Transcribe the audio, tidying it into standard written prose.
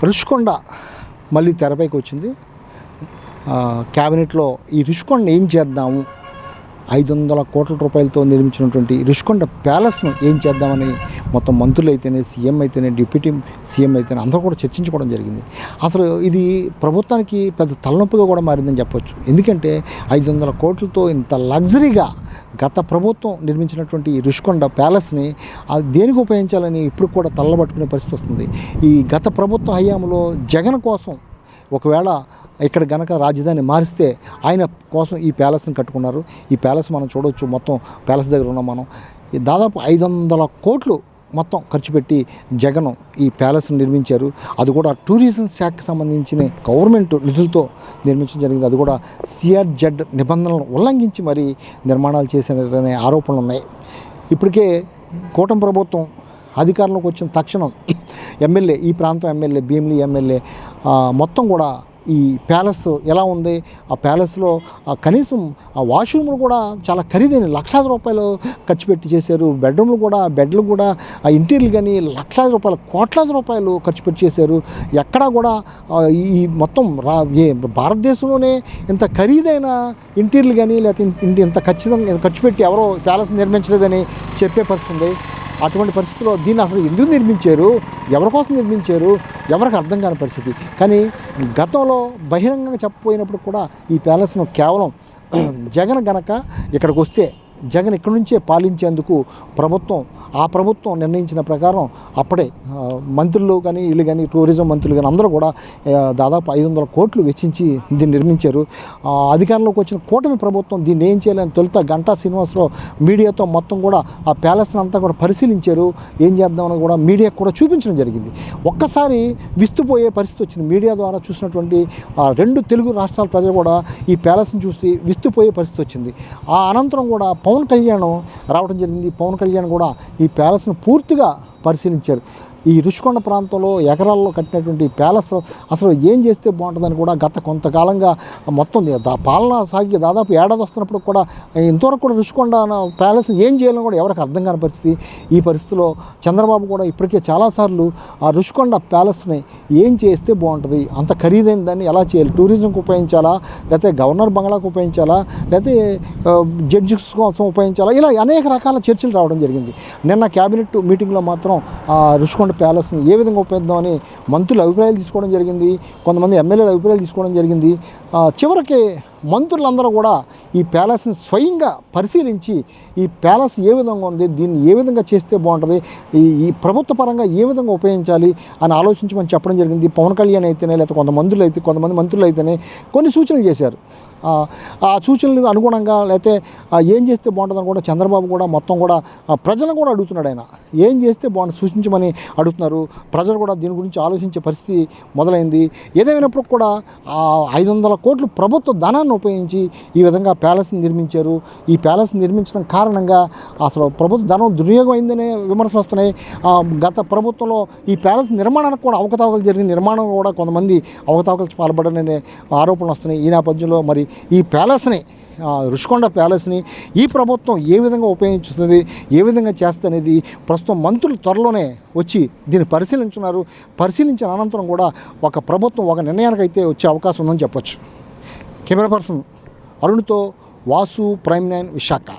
రుషికొండ మళ్ళీ తెరపైకి వచ్చింది. క్యాబినెట్లో ఈ రుషికొండ ఏం చేద్దాము, 500 కోట్ల రూపాయలతో నిర్మించినటువంటి రుషికొండ ప్యాలెస్ను ఏం చేద్దామని మొత్తం మంత్రులు అయితేనే, సీఎం అయితేనే, డిప్యూటీ సీఎం అయితేనే అందరూ కూడా చర్చించుకోవడం జరిగింది. అసలు ఇది ప్రభుత్వానికి పెద్ద తలనొప్పిగా కూడా మారిందని చెప్పొచ్చు. ఎందుకంటే 500 కోట్లతో ఇంత లగ్జరీగా గత ప్రభుత్వం నిర్మించినటువంటి ఈ రుషికొండ ప్యాలెస్ని దేనికి ఉపయోగించాలని ఇప్పుడు కూడా తల్లబట్టుకునే పరిస్థితి వస్తుంది. ఈ గత ప్రభుత్వ హయాంలో జగన్ కోసం ఒకవేళ ఇక్కడ గనక రాజధాని మారిస్తే ఆయన కోసం ఈ ప్యాలెస్ని కట్టుకున్నారు. ఈ ప్యాలెస్ మనం చూడవచ్చు. మొత్తం ప్యాలెస్ దగ్గర ఉన్నాం మనం. దాదాపు 500 కోట్లు మొత్తం ఖర్చు పెట్టి జగన్ ఈ ప్యాలెస్ని నిర్మించారు. అది కూడా టూరిజం శాఖకు సంబంధించిన గవర్నమెంట్ నిధులతో నిర్మించడం జరిగింది. అది కూడా CRZ నిబంధనలను ఉల్లంఘించి మరీ నిర్మాణాలు చేశారనే ఆరోపణలు ఉన్నాయి. ఇప్పటికే కూటమి ప్రభుత్వం అధికారంలోకి వచ్చిన తక్షణం ఎమ్మెల్యే, ఈ ప్రాంతం ఎమ్మెల్యే, భీమిలి ఎమ్మెల్యే మొత్తం కూడా ఈ ప్యాలెస్ ఎలా ఉంది, ఆ ప్యాలెస్లో కనీసం ఆ వాష్రూమ్లు కూడా చాలా ఖరీదైన లక్షలాది రూపాయలు ఖర్చు పెట్టి చేశారు. బెడ్లు కూడా ఆ ఇంటీరియర్లు కానీ లక్షలాది రూపాయలు, కోట్లాది రూపాయలు ఖర్చు పెట్టి చేశారు. ఎక్కడా కూడా ఈ మొత్తం భారతదేశంలోనే ఇంత ఖరీదైన ఇంటీరియర్లు కానీ లేకపోతే ఇంత ఖచ్చితంగా ఖర్చు పెట్టి ఎవరో ప్యాలెస్ నిర్మించలేదని చెప్పే పరిస్థితి ఉంది. అటువంటి పరిస్థితుల్లో దీన్ని అసలు ఎందుకు నిర్మించారు, ఎవరి కోసం నిర్మించారు, ఎవరికి అర్థం కాని పరిస్థితి. కానీ గతంలో బహిరంగంగా చెప్పపోయినప్పుడు కూడా ఈ ప్యాలెస్ను కేవలం జగన్ గనక ఇక్కడికి వస్తే జగన్ ఇక్కడి నుంచే పాలించేందుకు ఆ ప్రభుత్వం నిర్ణయించిన ప్రకారం అప్పుడే మంత్రులు కానీ వీళ్ళు కానీ టూరిజం మంత్రులు కానీ అందరూ కూడా దాదాపు 500 కోట్లు వెచ్చించి దీన్ని నిర్మించారు. అధికారంలోకి వచ్చిన కూటమి ప్రభుత్వం దీన్ని ఏం చేయాలని తొలుత గంటా శ్రీనివాసరావు మీడియాతో మొత్తం కూడా ఆ ప్యాలెస్ని అంతా కూడా పరిశీలించారు. ఏం చేద్దామని కూడా మీడియాకు కూడా చూపించడం జరిగింది. ఒక్కసారి విస్తుపోయే పరిస్థితి వచ్చింది. మీడియా ద్వారా చూసినటువంటి 2 తెలుగు రాష్ట్రాల ప్రజలు కూడా ఈ ప్యాలెస్ని చూసి విస్తుపోయే పరిస్థితి వచ్చింది. ఆ అనంతరం కూడా పవన్ కళ్యాణ్ రావడం జరిగింది. పవన్ కళ్యాణ్ కూడా ఈ ప్యాలెస్ను పూర్తిగా పరిశీలించారు. ఈ రుషికొండ ప్రాంతంలో ఎకరాల్లో కట్టినటువంటి ప్యాలెస్ అసలు ఏం చేస్తే బాగుంటుందని కూడా గత కొంతకాలంగా మొత్తం పాలన సాగి దాదాపు ఏడాది వస్తున్నప్పుడు కూడా ఇంతవరకు కూడా రుషికొండ ప్యాలెస్ ఏం చేయాలని కూడా ఎవరికి అర్థం కాని పరిస్థితి. ఈ పరిస్థితిలో చంద్రబాబు కూడా ఇప్పటికే చాలాసార్లు ఆ రుషికొండ ప్యాలెస్ని ఏం చేస్తే బాగుంటుంది, అంత ఖరీదైన దాన్ని ఎలా చేయాలి, టూరిజంకి ఉపయోగించాలా, లేకపోతే గవర్నర్ బంగ్లాకు ఉపయోగించాలా, లేకపోతే జడ్జిస్ కోసం ఉపయోగించాలా, ఇలా అనేక రకాల చర్చలు రావడం జరిగింది. నిన్న క్యాబినెట్ మీటింగ్లో మాత్రం రుషికొండ ప్యాలెస్ను ఏ విధంగా ఉపయోగిద్దామని మంత్రులు అభిప్రాయాలు తీసుకోవడం జరిగింది. కొంతమంది ఎమ్మెల్యేల అభిప్రాయాలు తీసుకోవడం జరిగింది. చివరికి మంత్రులందరూ కూడా ఈ ప్యాలెస్ని స్వయంగా పరిశీలించి ఈ ప్యాలెస్ ఏ విధంగా ఉంది, దీన్ని ఏ విధంగా చేస్తే బాగుంటుంది, ఈ ప్రభుత్వ పరంగా ఏ విధంగా ఉపయోగించాలి అని ఆలోచించమని చెప్పడం జరిగింది. పవన్ కళ్యాణ్ అయితేనే లేకపోతే కొంతమంది మంత్రులు అయితేనే కొన్ని సూచనలు చేశారు. ఆ సూచనలకు అనుగుణంగా లేకపోతే ఏం చేస్తే బాగుంటుందని కూడా చంద్రబాబు కూడా మొత్తం కూడా ప్రజలను కూడా అడుగుతున్నాడు. ఆయన ఏం చేస్తే బాగుంటుంది సూచించమని అడుగుతున్నారు. ప్రజలు కూడా దీని గురించి ఆలోచించే పరిస్థితి మొదలైంది. ఏదేమైనప్పుడు కూడా 500 కోట్లు ప్రభుత్వ ధనాన్ని ఉపయోగించి ఈ విధంగా ప్యాలెస్ని నిర్మించారు. ఈ ప్యాలెస్ నిర్మించడం కారణంగా అసలు ప్రభుత్వ ధనం దుర్వినియోగం అయిందనే విమర్శలు వస్తున్నాయి. గత ప్రభుత్వంలో ఈ ప్యాలెస్ నిర్మాణానికి కూడా అవకతవకలు జరిగిన నిర్మాణం కూడా కొంతమంది అవకతవకలు పాల్పడనే ఆరోపణలు వస్తున్నాయి. ఈ నేపథ్యంలో మరి ఈ ప్యాలెస్ని రుషికొండ ప్యాలెస్ని ఈ ప్రభుత్వం ఏ విధంగా ఉపయోగించుతుంది, ఏ విధంగా చేస్తనేది ప్రస్తుతం మంత్రులు త్వరలోనే వచ్చి దీన్ని పరిశీలించిన అనంతరం కూడా ఒక ప్రభుత్వం ఒక నిర్ణయానికి అయితే వచ్చే అవకాశం ఉందని చెప్పొచ్చు. కెమెరా పర్సన్ అరుణ్తో వాసు, ప్రైమ్ 9 విశాఖ.